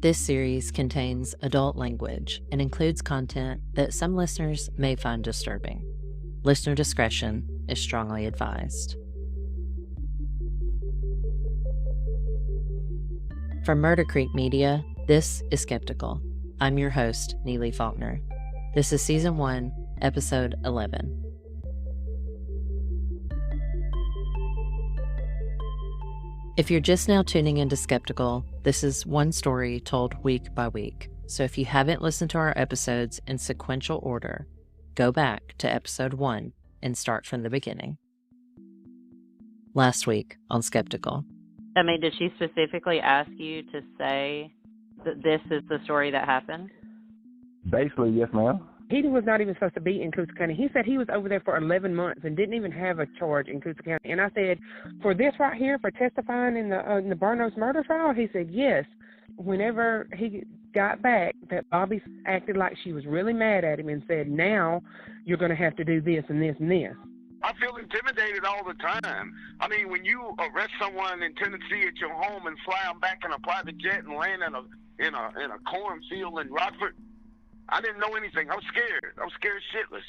This series contains adult language and includes content that some listeners may find disturbing. Listener discretion is strongly advised. From Murder Creek Media, this is Skeptical. I'm your host, Neeli Faulkner. This is Season 1, Episode 11. If you're just now tuning into Skeptical, this is one story told week by week. So if you haven't listened to our episodes in sequential order, go back to Episode 1 and start from the beginning. Last week on Skeptical. I mean, did she specifically ask you to say that this is the story that happened? Basically, yes, ma'am. He was not even supposed to be in Coosa County. He said he was over there for 11 months and didn't even have a charge in Coosa County. And I said, for this right here, for testifying in the Barnos murder trial, he said yes. Whenever he got back, that Bobby acted like she was really mad at him and said, now you're going to have to do this and this and this. I feel intimidated all the time. I mean, when you arrest someone in Tennessee at your home and fly them back in a private jet and land in a cornfield in Rockford, I didn't know anything. I was scared. I was scared shitless.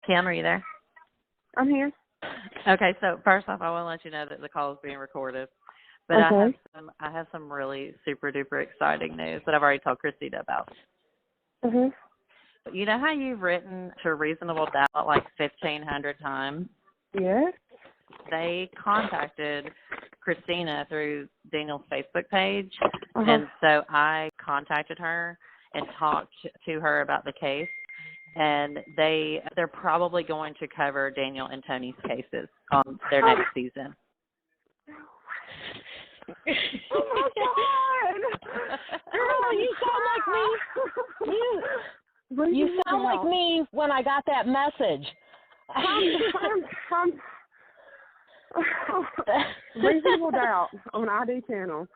Kim, are you there? I'm here. Okay, so first off, I want to let you know that the call is being recorded. But Okay. I have some really super duper exciting news that I've already told Christina about. Mm-hmm. You know how you've written to Reasonable Doubt like 1,500 times? Yes. They contacted Christina through Daniel's Facebook page, Uh-huh. and so I contacted her and talked to her about the case, and they're probably going to cover Daniel and Tony's cases on their next season. Oh my God! Girl, you sound like me. You sound like me when I got that message. I'm Reasonable Doubt on ID channel.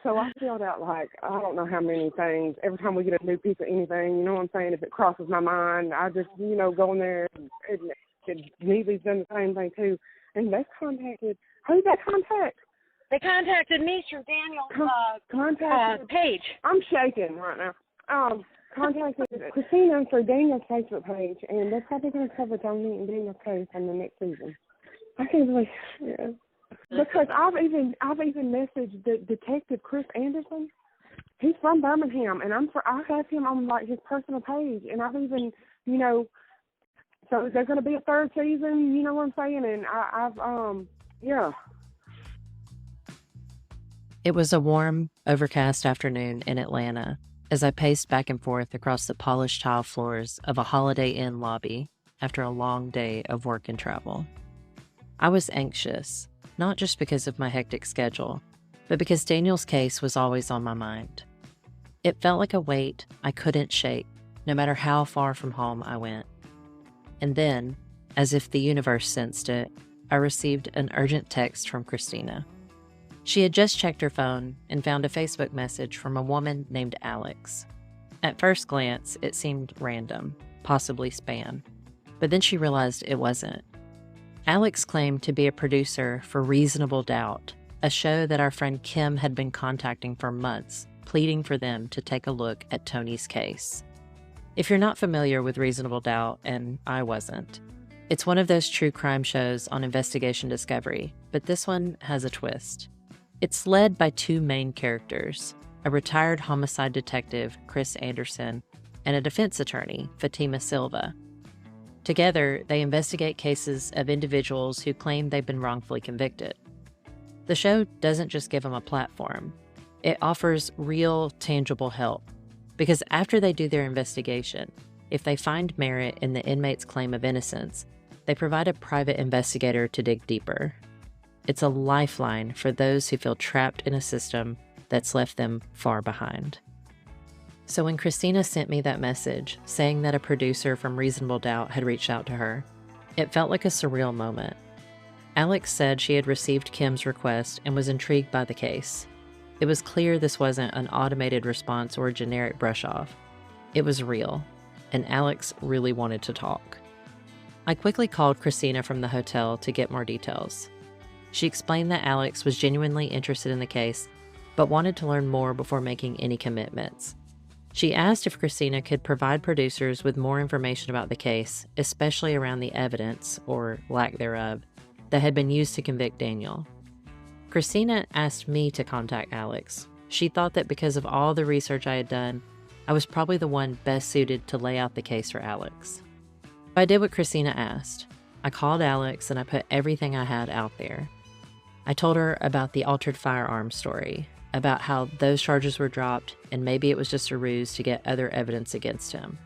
So I filled out like, I don't know how many things. Every time we get a new piece of anything, you know what I'm saying? If it crosses my mind, I just, go in there and Neely's done the same thing too. And they contacted, who's that contact? They contacted me through Daniel's Contacted, page. I'm shaking right now. Contacted Christina through Daniel's Facebook page, and they're probably going to cover Tony and Daniel's case on the next season. I can't believe, yeah. Because I've even messaged the detective Chris Anderson. He's from Birmingham, and I have him on like his personal page, and I've even, so there's going to be a third season. You know what I'm saying? And I've yeah. It was a warm, overcast afternoon in Atlanta as I paced back and forth across the polished tile floors of a Holiday Inn lobby after a long day of work and travel. I was anxious, not just because of my hectic schedule, but because Daniel's case was always on my mind. It felt like a weight I couldn't shake, no matter how far from home I went. And then, as if the universe sensed it, I received an urgent text from Christina. She had just checked her phone and found a Facebook message from a woman named Alex. At first glance, it seemed random, possibly spam, but then she realized it wasn't. Alex claimed to be a producer for Reasonable Doubt, a show that our friend Kim had been contacting for months, pleading for them to take a look at Tony's case. If you're not familiar with Reasonable Doubt, and I wasn't, it's one of those true crime shows on Investigation Discovery, but this one has a twist. It's led by two main characters, a retired homicide detective, Chris Anderson, and a defense attorney, Fatima Silva. Together, they investigate cases of individuals who claim they've been wrongfully convicted. The show doesn't just give them a platform. It offers real, tangible help. Because after they do their investigation, if they find merit in the inmate's claim of innocence, they provide a private investigator to dig deeper. It's a lifeline for those who feel trapped in a system that's left them far behind. So when Christina sent me that message saying that a producer from Reasonable Doubt had reached out to her, it felt like a surreal moment. Alex said she had received Kim's request and was intrigued by the case. It was clear this wasn't an automated response or a generic brush-off. It was real, and Alex really wanted to talk. I quickly called Christina from the hotel to get more details. She explained that Alex was genuinely interested in the case but wanted to learn more before making any commitments. She asked if Christina could provide producers with more information about the case, especially around the evidence, or lack thereof, that had been used to convict Daniel. Christina asked me to contact Alex. She thought that because of all the research I had done, I was probably the one best suited to lay out the case for Alex. I did what Christina asked. I called Alex and I put everything I had out there. I told her about the altered firearm story, about how those charges were dropped and maybe it was just a ruse to get other evidence against him,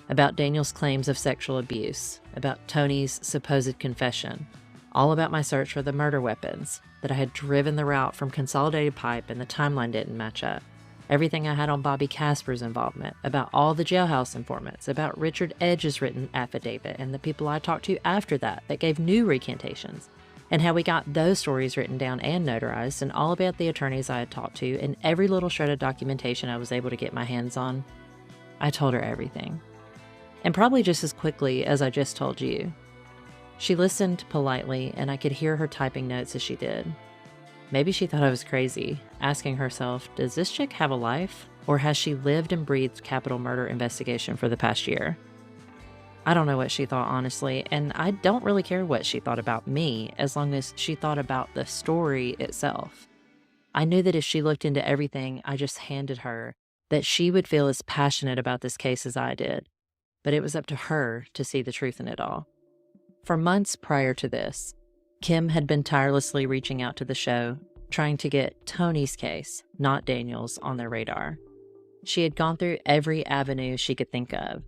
about Daniel's claims of sexual abuse, about Tony's supposed confession, all about my search for the murder weapons, that I had driven the route from Consolidated Pipe and the timeline didn't match up, everything I had on Bobby Casper's involvement, about all the jailhouse informants, about Richard Edge's written affidavit and the people I talked to after that gave new recantations, and how we got those stories written down and notarized, and all about the attorneys I had talked to, and every little shred of documentation I was able to get my hands on. I told her everything. And probably just as quickly as I just told you. She listened politely, and I could hear her typing notes as she did. Maybe she thought I was crazy, asking herself, does this chick have a life? Or has she lived and breathed capital murder investigation for the past year? I don't know what she thought, honestly, and I don't really care what she thought about me as long as she thought about the story itself. I knew that if she looked into everything I just handed her, that she would feel as passionate about this case as I did, but it was up to her to see the truth in it all. For months prior to this, Kim had been tirelessly reaching out to the show, trying to get Tony's case, not Daniel's, on their radar. She had gone through every avenue she could think of.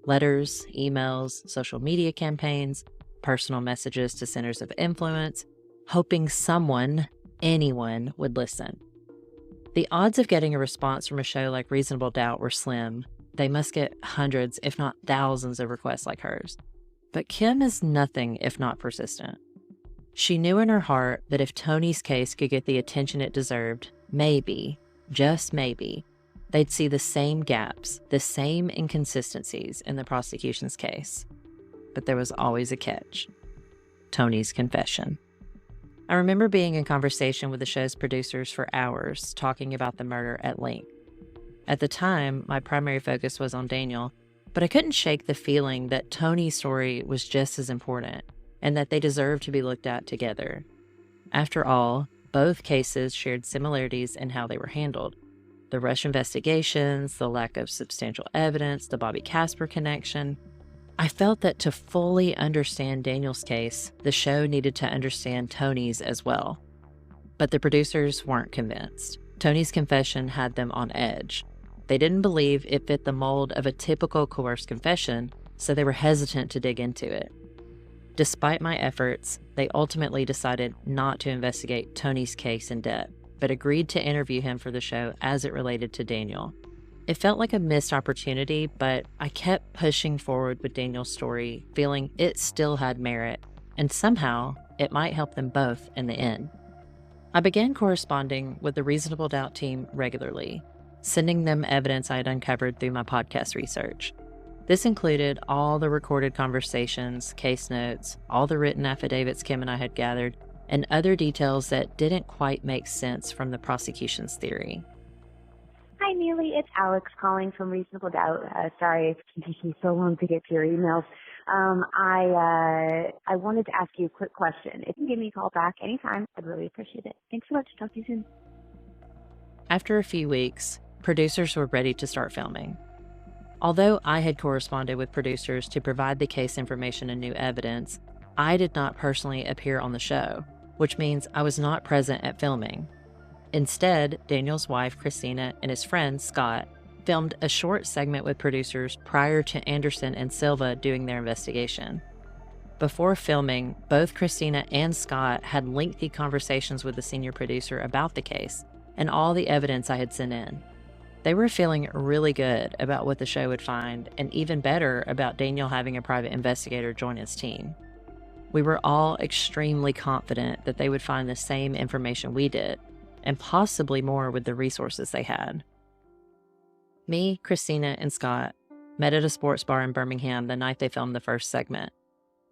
Letters, emails, social media campaigns, personal messages to centers of influence, hoping someone, anyone, would listen. The odds of getting a response from a show like Reasonable Doubt were slim. They must get hundreds, if not thousands, of requests like hers. But Kim is nothing if not persistent. She knew in her heart that if Tony's case could get the attention it deserved, maybe, just maybe, they'd see the same gaps, the same inconsistencies in the prosecution's case. But there was always a catch. Tony's confession. I remember being in conversation with the show's producers for hours, talking about the murder at length. At the time, my primary focus was on Daniel, but I couldn't shake the feeling that Tony's story was just as important, and that they deserved to be looked at together. After all, both cases shared similarities in how they were handled. The rush investigations, the lack of substantial evidence, the Bobby Casper connection. I felt that to fully understand Daniel's case, the show needed to understand Tony's as well. But the producers weren't convinced. Tony's confession had them on edge. They didn't believe it fit the mold of a typical coerced confession, so they were hesitant to dig into it. Despite my efforts, they ultimately decided not to investigate Tony's case in depth, but agreed to interview him for the show as it related to Daniel. It felt like a missed opportunity, but I kept pushing forward with Daniel's story, feeling it still had merit, and somehow it might help them both in the end. I began corresponding with the Reasonable Doubt team regularly, sending them evidence I had uncovered through my podcast research. This included all the recorded conversations, case notes, all the written affidavits Kim and I had gathered, and other details that didn't quite make sense from the prosecution's theory. Hi, Neeli. It's Alex calling from Reasonable Doubt. Sorry it's taking me so long to get to your emails. I wanted to ask you a quick question. If you can give me a call back anytime, I'd really appreciate it. Thanks so much. Talk to you soon. After a few weeks, producers were ready to start filming. Although I had corresponded with producers to provide the case information and new evidence, I did not personally appear on the show, which means I was not present at filming. Instead, Daniel's wife, Christina, and his friend, Scott, filmed a short segment with producers prior to Anderson and Silva doing their investigation. Before filming, both Christina and Scott had lengthy conversations with the senior producer about the case and all the evidence I had sent in. They were feeling really good about what the show would find, and even better about Daniel having a private investigator join his team. We were all extremely confident that they would find the same information we did, and possibly more with the resources they had. Me, Christina, and Scott met at a sports bar in Birmingham the night they filmed the first segment.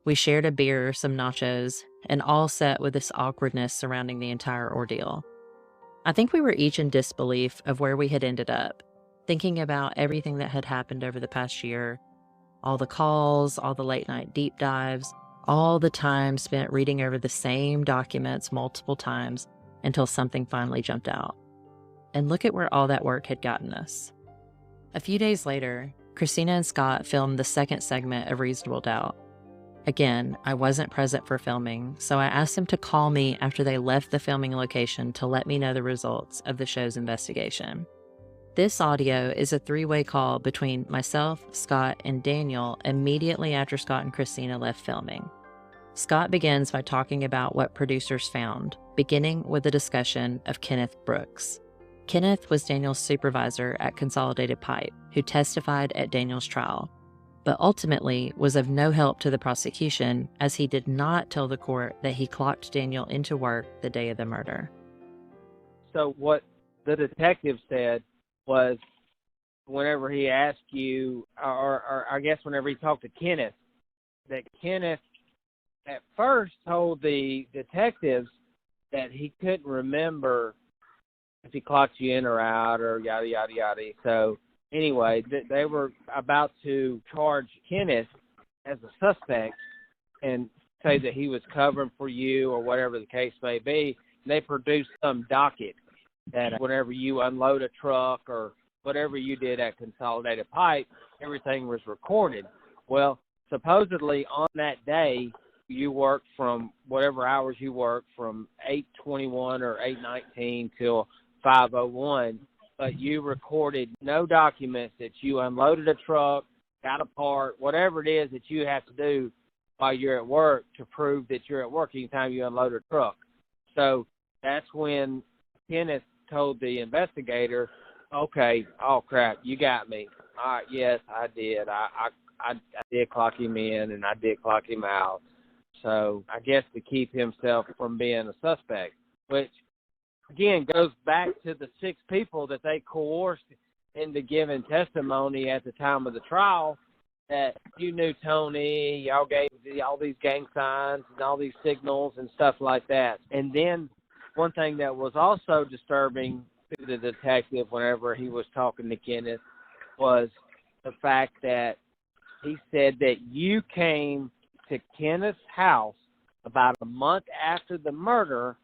We shared a beer, some nachos, and all set with this awkwardness surrounding the entire ordeal. I think we were each in disbelief of where we had ended up, thinking about everything that had happened over the past year, all the calls, all the late night deep dives, all the time spent reading over the same documents multiple times until something finally jumped out. And look at where all that work had gotten us. A few days later, Christina and Scott filmed the second segment of Reasonable Doubt. Again, I wasn't present for filming, so I asked them to call me after they left the filming location to let me know the results of the show's investigation. This audio is a three-way call between myself, Scott, and Daniel immediately after Scott and Christina left filming. Scott begins by talking about what producers found, beginning with a discussion of Kenneth Brooks. Kenneth was Daniel's supervisor at Consolidated Pipe, who testified at Daniel's trial, but ultimately was of no help to the prosecution as he did not tell the court that he clocked Daniel into work the day of the murder. So what the detective said was whenever he asked you, or I guess whenever he talked to Kenneth, that Kenneth at first told the detectives that he couldn't remember if he clocked you in or out or yada, yada, yada. So anyway, they were about to charge Kenneth as a suspect and say that he was covering for you or whatever the case may be. They produced some docket that whenever you unload a truck or whatever you did at Consolidated Pipe, everything was recorded. Well, supposedly on that day, you worked from whatever hours you worked from 8:21 or 8:19 till 5:01, but you recorded no documents that you unloaded a truck, got a part, whatever it is that you have to do while you're at work to prove that you're at work anytime you unload a truck. So that's when Kenneth told the investigator, okay, oh crap, you got me. All right, yes, I did. I did clock him in and I did clock him out. So I guess to keep himself from being a suspect, which again goes back to the 6 people that they coerced into giving testimony at the time of the trial, that you knew Tony, y'all gave all these gang signs and all these signals and stuff like that. And then one thing that was also disturbing to the detective whenever he was talking to Kenneth was the fact that he said that you came to Kenneth's house about a month after the murder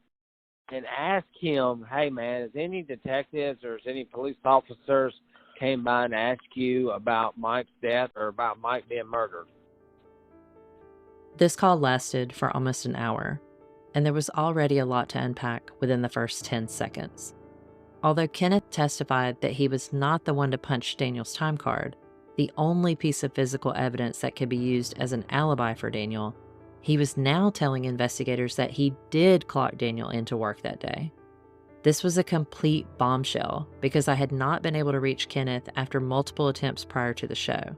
and asked him, hey man, has any detectives or has any police officers came by and asked you about Mike's death or about Mike being murdered? This call lasted for almost an hour, and there was already a lot to unpack within the first 10 seconds. Although Kenneth testified that he was not the one to punch Daniel's time card, the only piece of physical evidence that could be used as an alibi for Daniel, he was now telling investigators that he did clock Daniel into work that day. This was a complete bombshell because I had not been able to reach Kenneth after multiple attempts prior to the show.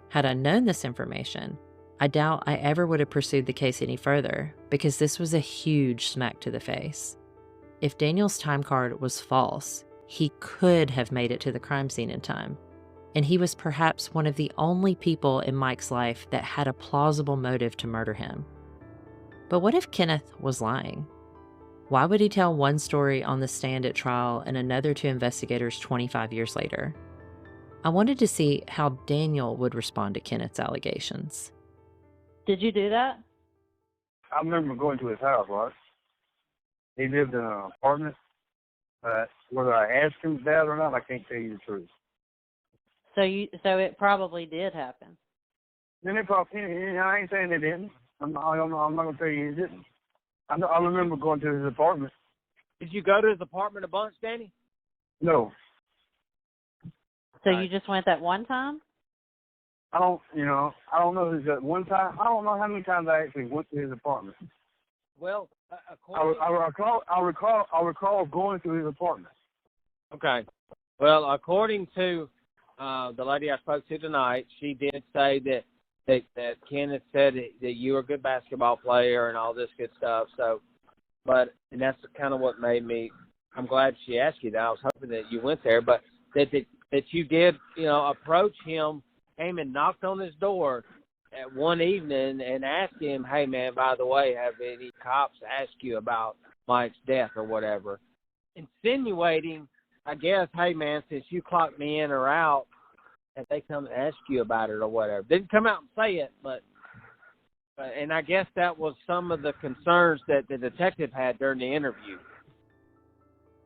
Had I known this information, I doubt I ever would have pursued the case any further because this was a huge smack to the face. If Daniel's time card was false, he could have made it to the crime scene in time, and he was perhaps one of the only people in Mike's life that had a plausible motive to murder him. But what if Kenneth was lying? Why would he tell one story on the stand at trial and another to investigators 25 years later? I wanted to see how Daniel would respond to Kenneth's allegations. Did you do that? I remember going to his house, right? He lived in an apartment. Whether I asked him that or not, I can't tell you the truth. So it probably did happen. Then it probably, I ain't saying it didn't. I'm not going to tell you it didn't. I remember going to his apartment. Did you go to his apartment a bunch, Danny? No. So you just went that one time? I don't know if it's that one time. I don't know how many times I actually went to his apartment. Well, I recall going to his apartment. Okay. Well, according to the lady I spoke to tonight, she did say that Kenneth said that you were a good basketball player and all this good stuff. So, and that's kind of what made me. I'm glad she asked you that. I was hoping that you went there, but that you did, approach him, came and knocked on his door at one evening and asked him, hey man, by the way, have any cops asked you about Mike's death or whatever? insinuating, I guess, hey, man, since you clocked me in or out, that they come and ask you about it or whatever. Didn't come out and say it, but and I guess that was some of the concerns that the detective had during the interview.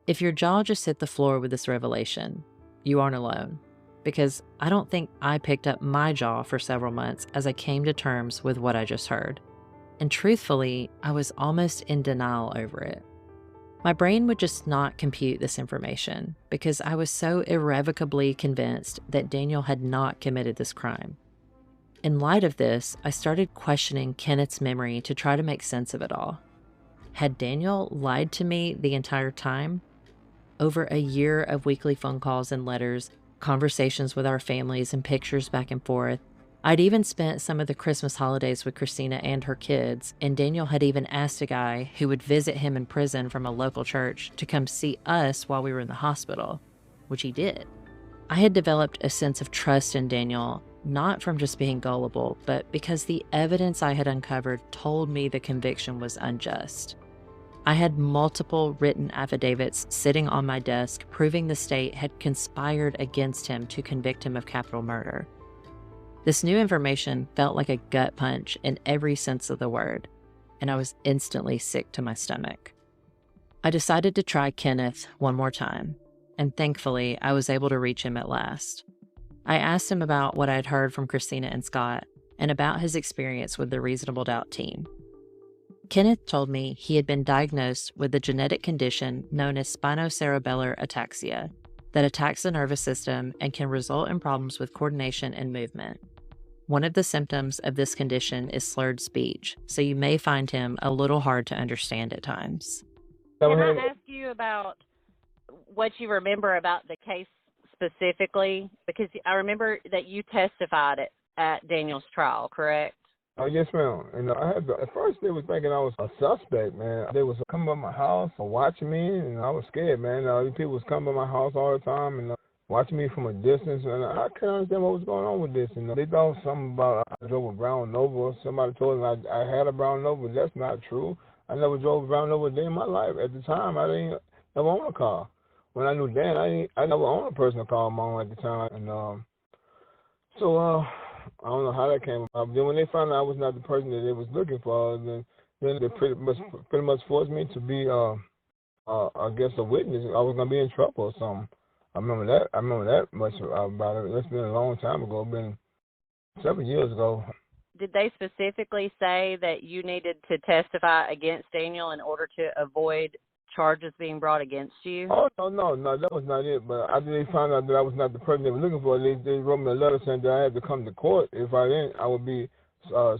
If your jaw just hit the floor with this revelation, you aren't alone, because I don't think I picked up my jaw for several months as I came to terms with what I just heard. And truthfully, I was almost in denial over it. My brain would just not compute this information because I was so irrevocably convinced that Daniel had not committed this crime. In light of this, I started questioning Kenneth's memory to try to make sense of it all. Had Daniel lied to me the entire time? Over a year of weekly phone calls and letters, conversations with our families, and pictures back and forth, I'd even spent some of the Christmas holidays with Christina and her kids, and Daniel had even asked a guy who would visit him in prison from a local church to come see us while we were in the hospital, which he did. I had developed a sense of trust in Daniel, not from just being gullible, but because the evidence I had uncovered told me the conviction was unjust. I had multiple written affidavits sitting on my desk proving the state had conspired against him to convict him of capital murder. This new information felt like a gut punch in every sense of the word, and I was instantly sick to my stomach. I decided to try Kenneth one more time, and thankfully I was able to reach him at last. I asked him about what I'd heard from Christina and Scott, and about his experience with the Reasonable Doubt team. Kenneth told me he had been diagnosed with a genetic condition known as spinocerebellar ataxia that attacks the nervous system and can result in problems with coordination and movement. One of the symptoms of this condition is slurred speech, so you may find him a little hard to understand at times. Can I ask you about what you remember about the case specifically? Because I remember that you testified at Daniel's trial, correct? Oh, yes, ma'am. And at first they was thinking I was a suspect, man. They was coming by my house or watching me, and I was scared, man. These people was coming by my house all the time and watching me from a distance, and I couldn't understand what was going on with this. And they thought something about I drove a brown Nova. Somebody told them I had a brown Nova. That's not true. I never drove a brown Nova a day in my life. At the time, I didn't ever own a car. When I knew Dan, I never owned a personal car of my own at the time. And so I don't know how that came about. Then when they found out I was not the person that they was looking for, then they pretty much forced me to be, I guess, a witness. I was gonna be in trouble or something. I remember that much about it. That's been a long time ago. Been several years ago. Did they specifically say that you needed to testify against Daniel in order to avoid charges being brought against you? Oh, no, that was not it. But after they found out that I was not the person they were looking for, they wrote me a letter saying that I had to come to court. If I didn't, I would be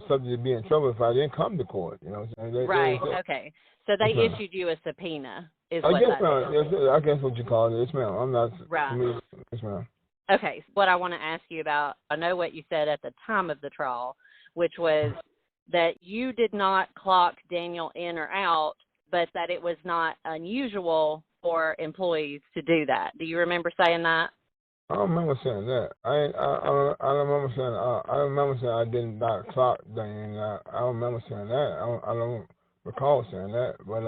subject to be in trouble if I didn't come to court. You know what I'm saying? Right, okay. So they issued you a subpoena, is what yes, that ma'am. Yes, I guess what you call it. Yes, ma'am. I'm not. Right. Yes, ma'am. Okay, what I want to ask you about, I know what you said at the time of the trial, which was that you did not clock Daniel in or out, but that it was not unusual for employees to do that. Do you remember saying that? I don't remember saying that. I don't remember saying. I remember saying I didn't not clock Daniel. I don't remember saying that. I don't recall saying that. But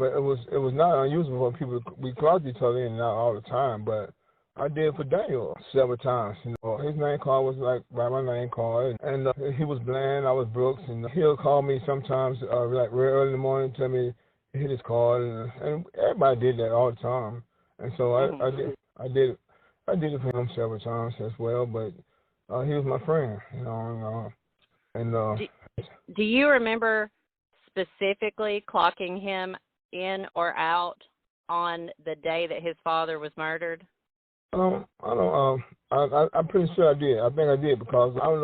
it was not unusual for people. We clocked each other in and out all the time, but I did for Daniel several times. You know, his name card was like by my name card, and he was Blan, I was Brooks, and he'll call me sometimes like real early in the morning, tell me to hit his card, and everybody did that all the time. And so I did it for him several times as well. But he was my friend, you know, Do you remember specifically clocking him in or out on the day that his father was murdered? I'm pretty sure I did. I think I did because I don't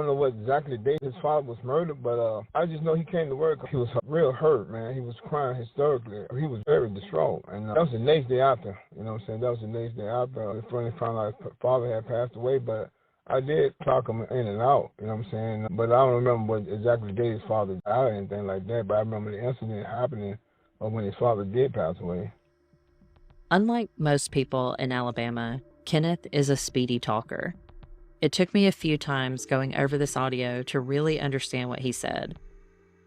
know what exactly date his father was murdered, but I just know he came to work. He was real hurt, man. He was crying hysterically. He was very distraught, and that was the next day after. You know what I'm saying? That was the next day after. When they found out his father had passed away, but I did clock him in and out. You know what I'm saying? But I don't remember what exactly the day his father died or anything like that. But I remember the incident happening when his father did pass away. Unlike most people in Alabama, Kenneth is a speedy talker. It took me a few times going over this audio to really understand what he said.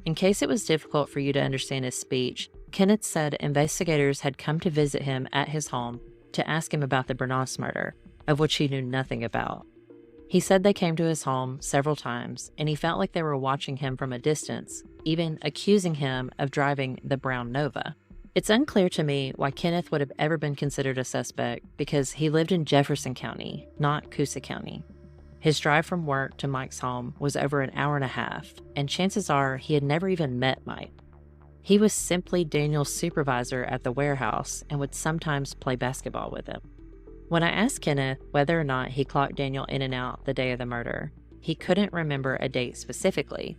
In case it was difficult for you to understand his speech, Kenneth said investigators had come to visit him at his home to ask him about the Bernays murder, of which he knew nothing about. He said they came to his home several times, and he felt like they were watching him from a distance, even accusing him of driving the brown Nova. It's unclear to me why Kenneth would have ever been considered a suspect because he lived in Jefferson County, not Coosa County. His drive from work to Mike's home was over an hour and a half, and chances are he had never even met Mike. He was simply Daniel's supervisor at the warehouse and would sometimes play basketball with him. When I asked Kenneth whether or not he clocked Daniel in and out the day of the murder, he couldn't remember a date specifically,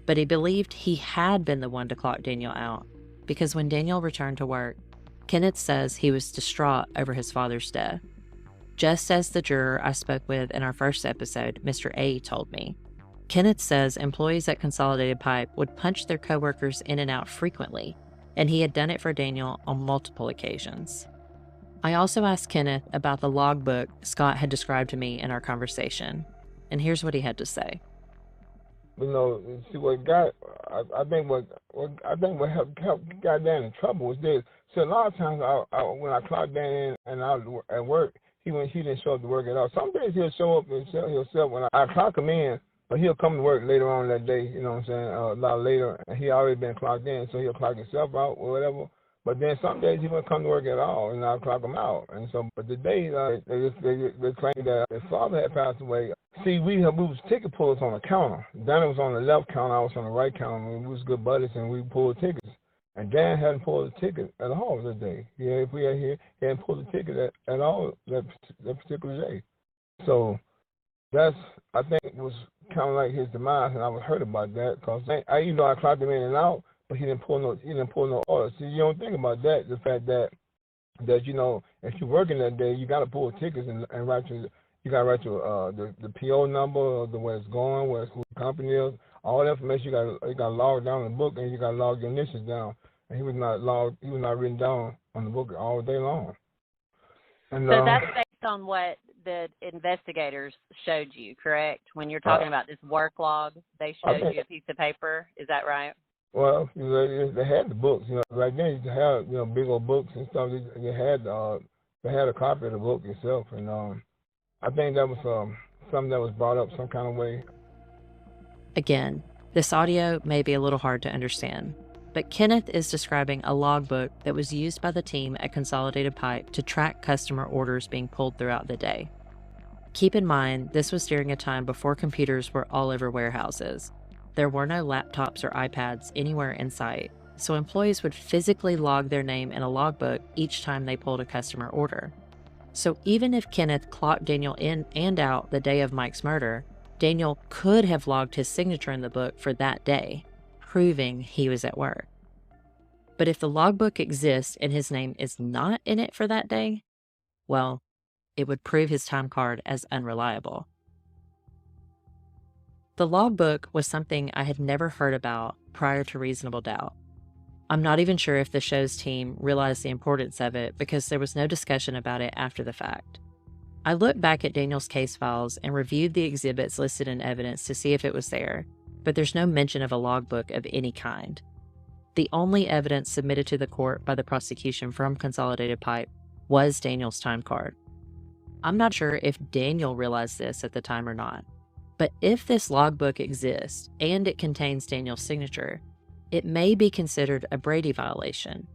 but he believed he had been the one to clock Daniel out because when Daniel returned to work, Kenneth says he was distraught over his father's death. Just as the juror I spoke with in our first episode, Mr. A, told me, Kenneth says employees at Consolidated Pipe would punch their coworkers in and out frequently, and he had done it for Daniel on multiple occasions. I also asked Kenneth about the logbook Scott had described to me in our conversation, and here's what he had to say. You know, see what got, I think what helped got Dan in trouble was this. So a lot of times when I clocked Dan in and I was at work, he didn't show up to work at all. Some days he'll show up himself when I clock him in, but he'll come to work later on that day, you know what I'm saying, a lot later, and he already been clocked in, so he'll clock himself out or whatever. But then some days he won't come to work at all, and I'll clock him out. And so, but the day they claim that his father had passed away. See, we was ticket pullers on the counter. Danny was on the left counter, I was on the right counter. We was good buddies, and we pulled tickets. And Dan hadn't pulled a ticket at all that day. If we had here, he hadn't pulled a ticket at all that particular day. So that's, I think, was kind of like his demise, and I was hurt about that because even though I clocked him in and out, but he didn't pull no orders. See, you don't think about that, the fact that you know, if you're working that day, you got to pull tickets and write your, you got to write your the PO number, the where it's going, who the company is, all that information you got to log down in the book, and you got to log your initials down. And he was not written down on the book all day long. And, so that's based on what the investigators showed you, correct? When you're talking about this work log, they showed you a piece of paper. Is that right? Well, they had the books. You know, right then you had big old books and stuff. They had a copy of the book itself, and I think that was something that was brought up some kind of way. Again, this audio may be a little hard to understand, but Kenneth is describing a logbook that was used by the team at Consolidated Pipe to track customer orders being pulled throughout the day. Keep in mind, this was during a time before computers were all over warehouses. There were no laptops or iPads anywhere in sight, so employees would physically log their name in a logbook each time they pulled a customer order. So even if Kenneth clocked Daniel in and out the day of Mike's murder, Daniel could have logged his signature in the book for that day, proving he was at work. But if the logbook exists and his name is not in it for that day, well, it would prove his time card as unreliable. The logbook was something I had never heard about prior to Reasonable Doubt. I'm not even sure if the show's team realized the importance of it because there was no discussion about it after the fact. I looked back at Daniel's case files and reviewed the exhibits listed in evidence to see if it was there, but there's no mention of a logbook of any kind. The only evidence submitted to the court by the prosecution from Consolidated Pipe was Daniel's time card. I'm not sure if Daniel realized this at the time or not, but if this logbook exists and it contains Daniel's signature, it may be considered a Brady violation.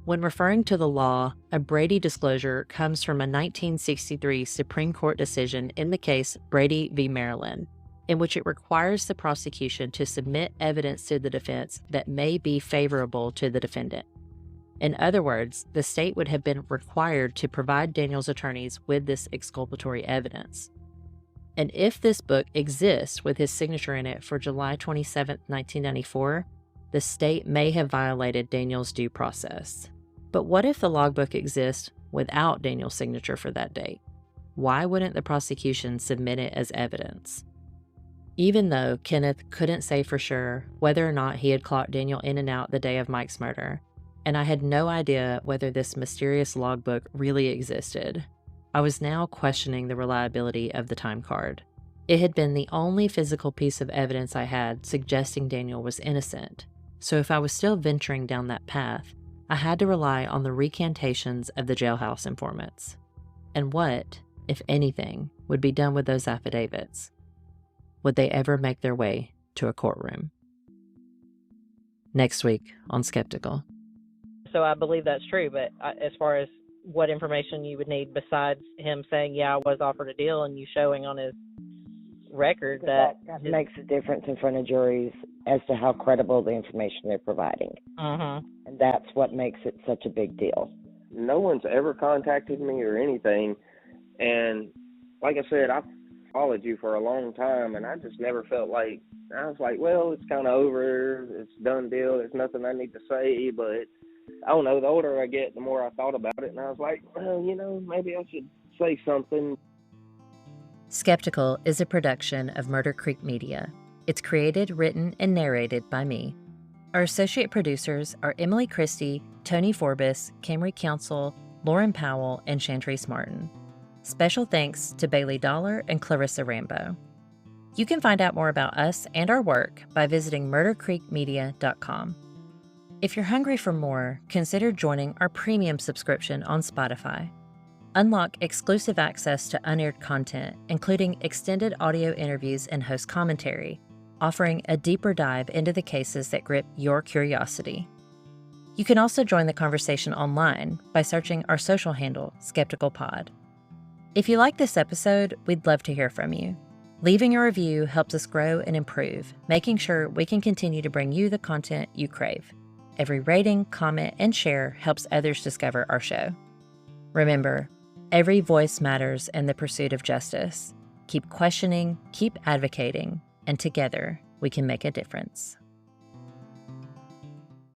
When referring to the law, a Brady disclosure comes from a 1963 Supreme Court decision in the case Brady v. Maryland, in which it requires the prosecution to submit evidence to the defense that may be favorable to the defendant. In other words, the state would have been required to provide Daniel's attorneys with this exculpatory evidence. And if this book exists with his signature in it for July 27, 1994, the state may have violated Daniel's due process. But what if the logbook exists without Daniel's signature for that date? Why wouldn't the prosecution submit it as evidence? Even though Kenneth couldn't say for sure whether or not he had clocked Daniel in and out the day of Mike's murder, and I had no idea whether this mysterious logbook really existed, I was now questioning the reliability of the time card. It had been the only physical piece of evidence I had suggesting Daniel was innocent, so if I was still venturing down that path, I had to rely on the recantations of the jailhouse informants. And what, if anything, would be done with those affidavits? Would they ever make their way to a courtroom? Next week on Skeptical. So I believe that's true, but as far as what information you would need besides him saying, yeah, I was offered a deal, and you showing on his record that makes a difference in front of juries as to how credible the information they're providing. Mm-hmm. And that's what makes it such a big deal. No one's ever contacted me or anything. And like I said, I've followed you for a long time, and I just never felt like, I was like, well, it's kind of over. It's a done deal. There's nothing I need to say. But I don't know, the older I get, the more I thought about it. And I was like, well, maybe I should say something. Skeptical is a production of Murder Creek Media. It's created, written, and narrated by me. Our associate producers are Emily Christie, Tony Forbes, Camry Council, Lauren Powell, and Chantrice Martin. Special thanks to Bailey Dollar and Clarissa Rambo. You can find out more about us and our work by visiting murdercreekmedia.com. If you're hungry for more, consider joining our premium subscription on Spotify. Unlock exclusive access to unaired content, including extended audio interviews and host commentary, offering a deeper dive into the cases that grip your curiosity. You can also join the conversation online by searching our social handle, SkepticalPod. If you like this episode, we'd love to hear from you. Leaving a review helps us grow and improve, making sure we can continue to bring you the content you crave. Every rating, comment, and share helps others discover our show. Remember, every voice matters in the pursuit of justice. Keep questioning, keep advocating, and together we can make a difference.